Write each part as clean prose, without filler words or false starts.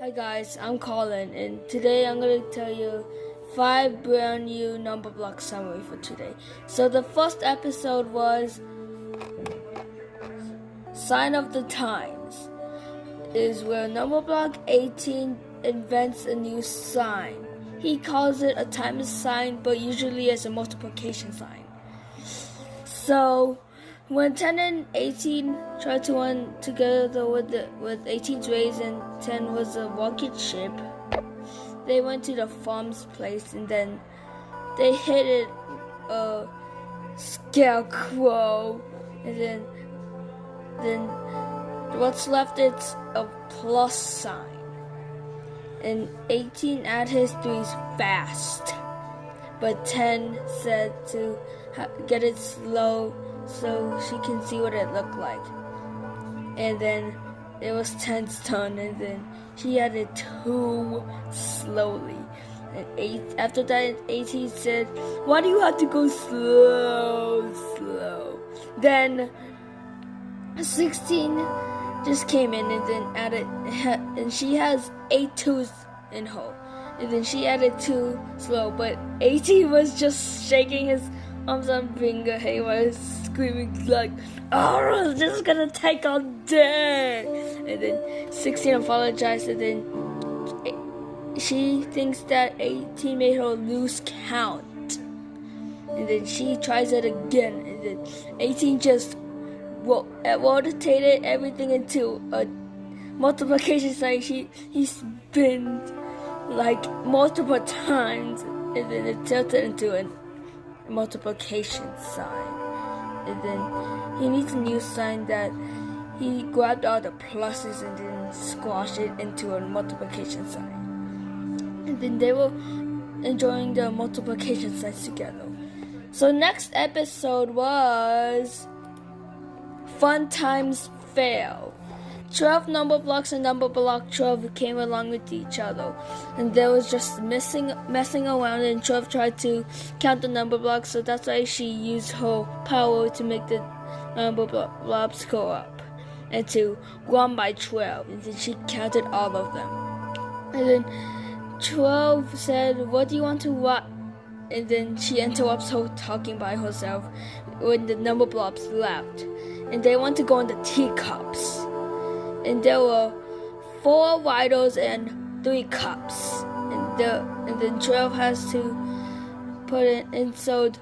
Hi guys, I'm Colin, and today I'm going to tell you 5 brand new Numberblock summary for today. So the first episode was Sign of the Times, is where Numberblock 18 invents a new sign. He calls it a times sign, but usually as a multiplication sign. So when 10 and 18 tried to run together with 18's rays and 10 was a rocket ship, they went to the farm's place and then they hit a scarecrow, and then what's left is a plus sign. And 18 added his threes fast, but 10 said to get it slow so she can see what it looked like. And then it was 10's turn, and then she added 2 slowly. And after that, 18 said, "Why do you have to go slow? Then 16 just came in and then added, and she has 8 2s in her. And then she added 2 slow, but 18 was just shaking his arms on finger haywire, screaming like, "Oh, this is gonna take all day!" And then 16 apologized, and then she thinks that 18 made her lose count. And then she tries it again, and then 18 just rotated everything into a multiplication sign. He spins like multiple times, and then it tilted into a multiplication sign. And then he needs a new sign that he grabbed all the pluses and then squashed it into a multiplication sign. And then they were enjoying the multiplication signs together. So next episode was Fun Times Fail. 12 Numberblocks and Numberblock 12 came along with each other, and they was just messing around, and 12 tried to count the Numberblocks, so that's why she used her power to make the Numberblocks go up into 1 by 12, and then she counted all of them. And then 12 said, "What do you want to what?" And then she interrupts her talking by herself when the Numberblocks left, and they want to go in the teacups. And there were 4 riders and 3 cups, and then 12 has to put in inside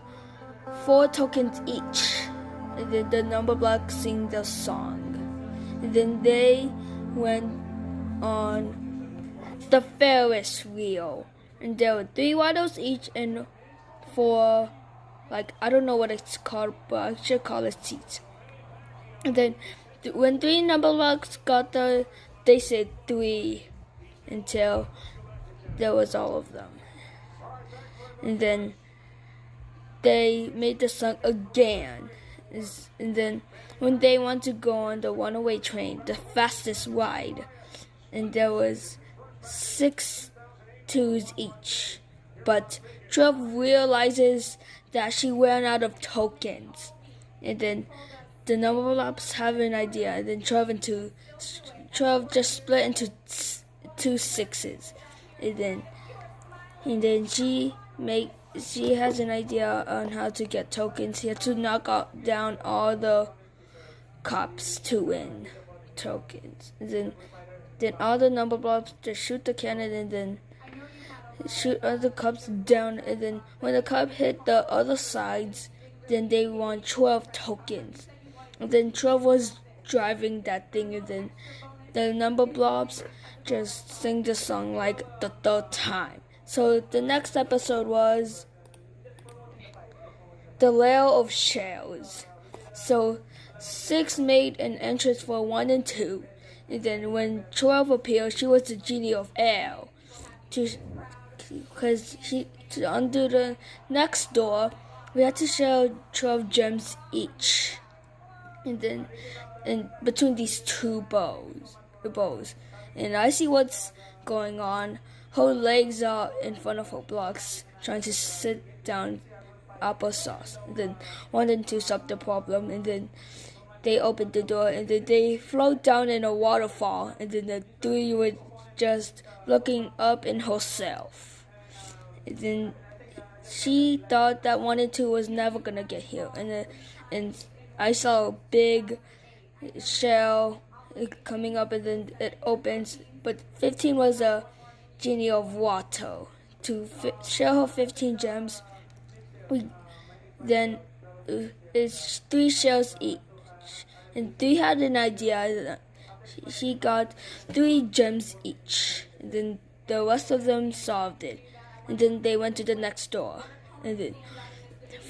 4 tokens each. And then the Numberblocks sing the song, and then they went on the Ferris wheel, and there were 3 riders each and 4, like, I don't know what it's called, but I should call it seats. And then when 3 Numberblocks got there, they said 3 until there was all of them. And then they made the song again. And then when they want to go on the runaway train, the fastest ride, and there was 6 2s each. But 12 realizes that she ran out of tokens. And then the Numberblocks have an idea, and then 12 just split into 2 6s, and then she has an idea on how to get tokens. She had to knock down all the cups to win tokens, and then all the Numberblocks just shoot the cannon and then shoot other cups down, and then when the cup hit the other sides, then they won 12 tokens. And then 12 was driving that thing, and then the Numberblocks just sing the song like the 3rd time. So the next episode was the Lair of Shells. So 6 made an entrance for 1 and 2, and then when 12 appeared, she was the genie of air. Because to undo the next door, we had to share 12 gems each. And then, and between these 2 bows, and I see what's going on. Her legs are in front of her blocks, trying to sit down applesauce. And then 1 and 2 solved the problem, and then they opened the door, and then they float down in a waterfall, and then the 3 would just looking up in herself. And then she thought that 1 and 2 was never gonna get here, and I saw a big shell coming up, and then it opens. But 15 was a genie of water to share her 15 gems. Then it's 3 shells each, and 3 had an idea. She got 3 gems each, and then the rest of them solved it. And then they went to the next door. And then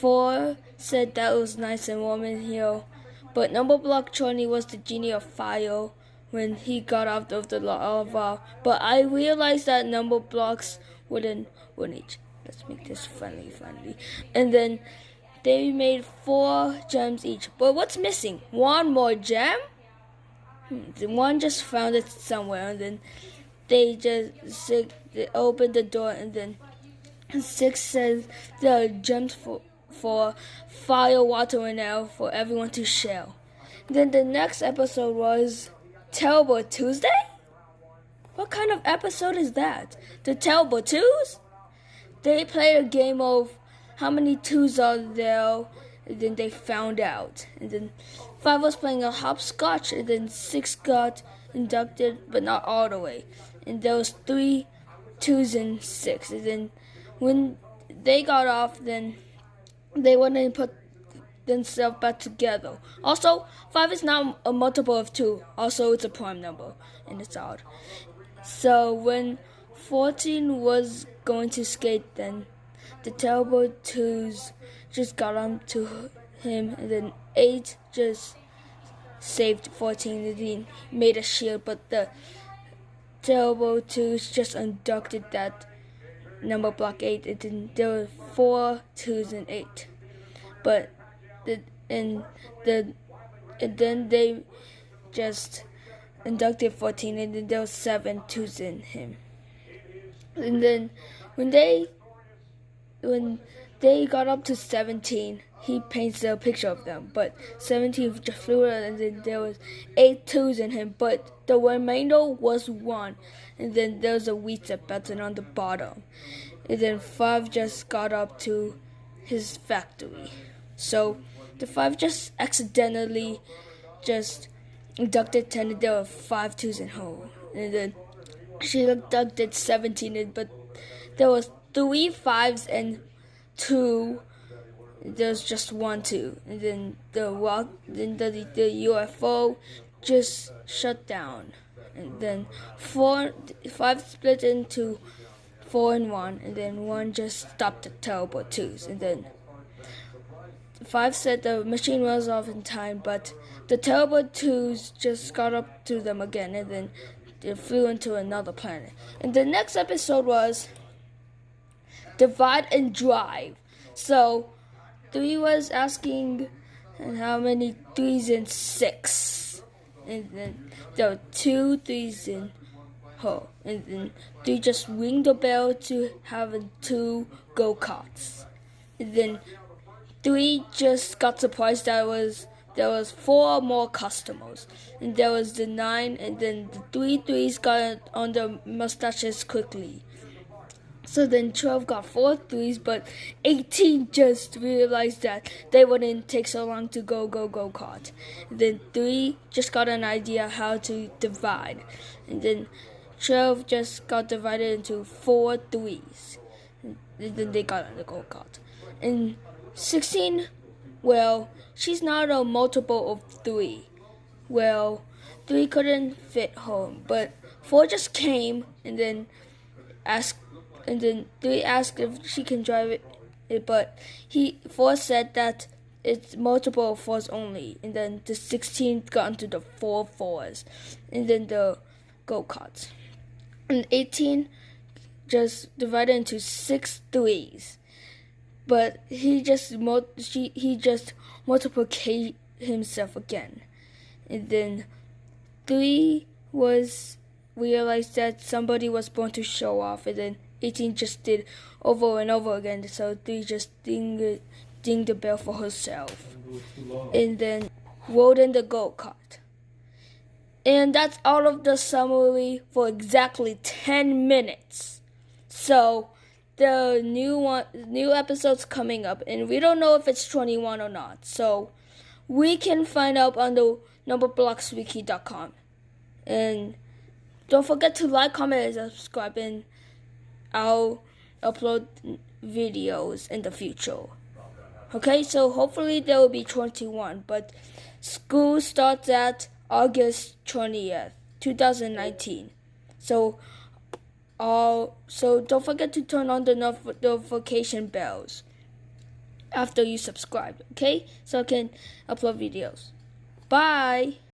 4 said that it was nice and warm in here, but Numberblock Charlie was the genie of fire when he got out of the lava. But I realized that Numberblocks wouldn't each. Let's make this friendly. And then they made 4 gems each. But what's missing? 1 more gem? One just found it somewhere, and then they opened the door, and then 6 says there are gems for fire, water, and air for everyone to share. Then the next episode was Terrible Tuesday? What kind of episode is that? The Terrible Twos? They played a game of how many twos are there, and then they found out. And then 5 was playing a hopscotch, and then 6 got inducted, but not all the way. And there was 3 2s and 6. And then when they got off, then they wouldn't put themselves back together. Also, 5 is not a multiple of 2. Also, it's a prime number, and it's odd. So when 14 was going to skate, then the terrible 2s just got on to him, and then 8 just saved 14, and then made a shield, but the terrible 2s just inducted that Numberblock 8, and then there were 4 2s and 8. But then they just inducted 14, and then there were 7 2s in him. And then when they got up to 17, he paints a picture of them, but 17 just flew out, and then there was 8 2s in him, but the remainder was 1, and then there was a reset button on the bottom, and then 5 just got up to his factory. So the 5 just accidentally just inducted 10, and there were 5 2s in her, and then she inducted 17, but there was 3 5s and 2. There's just 1 2, and then the UFO just shut down, and then 5 split into 4 and 1, and then 1 just stopped the terrible 2s, and then 5 said the machine was off in time, but the terrible 2s just got up to them again, and then they flew into another planet. And the next episode was Divide and Drive. So 3 was asking how many 3s in 6, and then there were 2 3s in her, and then 3 just ring the bell to have 2 go-karts, and then 3 just got surprised that there was 4 more customers, and there was the 9, and then the 3 3s got on their mustaches quickly. So then 12 got 4 3s, but 18 just realized that they wouldn't take so long to go kart. And then 3 just got an idea how to divide, and then 12 just got divided into 4 3s, and then they got on the go kart. And 16, well, she's not a multiple of 3. Well, 3 couldn't fit her, but 4 just came, and then 3 asked if she can drive it, but 4 said that it's multiple of 4s only, and then the 16 got into the 4 4s, and then the go-karts. And 18 just divided into 6 3s, but he just multiplied himself again, and then 3 was realized that somebody was born to show off, and then 18 just did over and over again, so 3 just ding the bell for herself, and then rode in the go-kart. And that's all of the summary for exactly 10 minutes. So the new episode's coming up, and we don't know if it's 21 or not. So we can find out on the numberblockswiki.com. And don't forget to like, comment, and subscribe, and I'll upload videos in the future. Okay, so hopefully there will be 21, but school starts at August 20th, 2019. So don't forget to turn on the notification bells after you subscribe, okay? So I can upload videos. Bye!